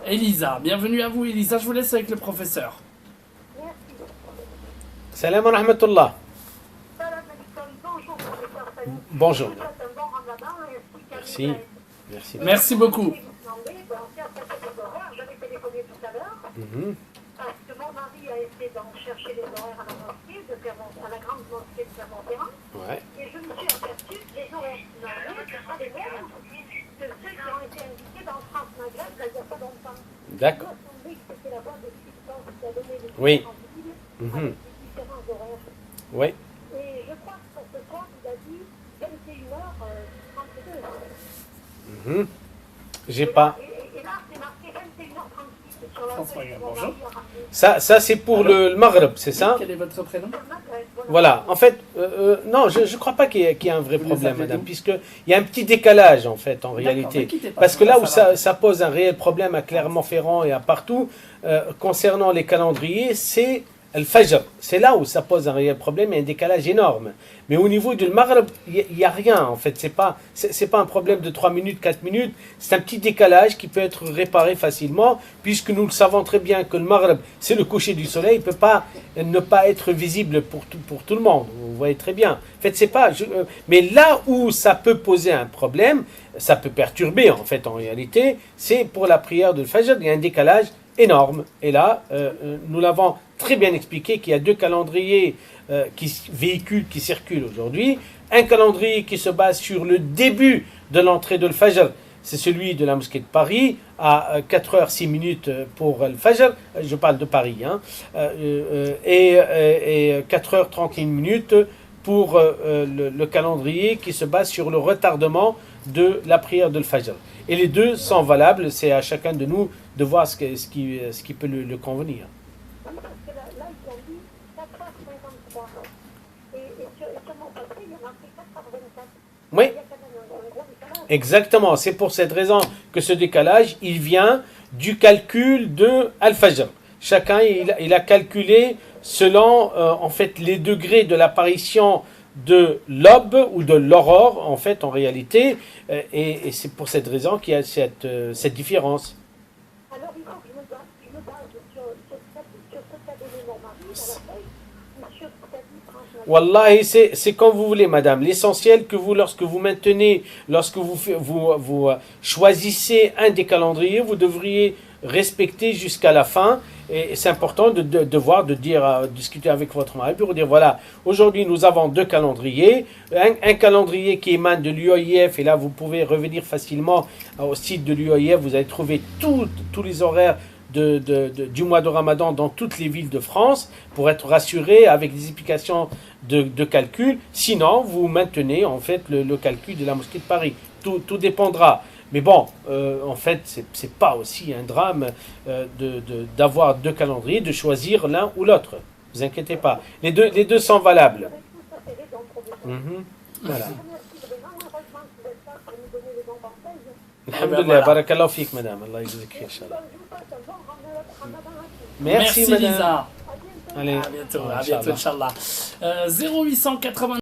Elisa, bienvenue à vous Elisa, je vous laisse avec le professeur. Salam wa rahmatullah. Bonjour. Merci. Merci. Merci beaucoup. Parce que mon mari a essayé d'en chercher les horaires à la mosquée, à la grande mosquée de Clermont-Ferrand. Ouais. Et je me suis aperçue que les horaires finalisés ne sont pas les mêmes que ceux qui ont été indiqués dans France Maghreb il n'y a pas longtemps. D'accord. Il m'a semblé que c'était la voie de substance qui a donné les Oui. différentes villes avec les différents horaires. Oui. Et je crois que pour ce soir, il a dit 21h32. J'ai pas. Et là, c'est marqué 21h36 sur la François, feuille que mon bonjour. mari a ramenée. Ça c'est pour le Maghreb, c'est ça? Quel est votre prénom? Voilà. En fait, non, je ne crois pas qu'il y ait un vrai Vous les problème, appelez madame, d'où? puisqu'il y a un petit décalage, en fait, en D'accord, réalité. ne quittez pas, Parce que là où va. ça pose un réel problème à Clermont-Ferrand et à partout, concernant les calendriers, c'est le Fajr. C'est là où ça pose un réel problème, il y a un décalage énorme. Mais au niveau du Maghreb, il n'y a rien, en fait. C'est pas un problème de 3 minutes, 4 minutes. C'est un petit décalage qui peut être réparé facilement, puisque nous le savons très bien que le Maghreb, c'est le coucher du soleil, il ne peut pas ne pas être visible pour tout le monde. Vous voyez très bien. En fait, c'est pas... mais là où ça peut poser un problème, ça peut perturber, en fait, en réalité, c'est pour la prière de Fajr, il y a un décalage énorme. Et là, nous l'avons très bien expliqué qu'il y a deux calendriers qui circulent aujourd'hui. Un calendrier qui se base sur le début de l'entrée de Fajr, c'est celui de la mosquée de Paris, à 4h06 pour le Fajr, je parle de Paris, et 4h31 pour le calendrier qui se base sur le retardement de la prière de Fajr. Et les deux sont valables, c'est à chacun de nous de voir ce qui peut le convenir. Oui, parce que là, ils ont dit 4h53. Et sur mon papier, il y a marqué 4h24. Oui, Il y a quand même un gros décalage. exactement. C'est pour cette raison que ce décalage, il vient du calcul de Al-Fajr. Chacun, il a calculé selon, en fait, les degrés de l'apparition de l'aube ou de l'aurore, en fait, en réalité. Et c'est pour cette raison qu'il y a cette différence. Alors, il faut que je me base sur ce qu'a donné mon mari dans la feuille, ou sur ce qu'a dit François. Wallahi, c'est comme vous voulez, madame. L'essentiel que vous, lorsque vous choisissez un des calendriers, vous devriez respecter jusqu'à la fin. Et c'est important de discuter avec votre mari pour dire, voilà, aujourd'hui nous avons deux calendriers. Un calendrier qui émane de l'UOIF, et là vous pouvez revenir facilement au site de l'UOIF, vous allez trouver tous les horaires du mois de Ramadan dans toutes les villes de France pour être rassuré avec des explications de calcul. Sinon, vous maintenez en fait le calcul de la mosquée de Paris. Tout dépendra. Mais bon, en fait, c'est pas aussi un drame d'avoir deux calendriers, de choisir l'un ou l'autre. Ne vous inquiétez pas. Les deux sont valables. Voilà. Merci vraiment, heureusement que vous êtes là pour nous donner les bons conseils. Alhamdulillah, voilà. barakallahu fik, madame. Allah yajzak khair, Je Inch'Allah. vous passe un bon ramadan à tous. Merci, madame. Lisa. Allez, À bientôt, Inch'Allah. 0880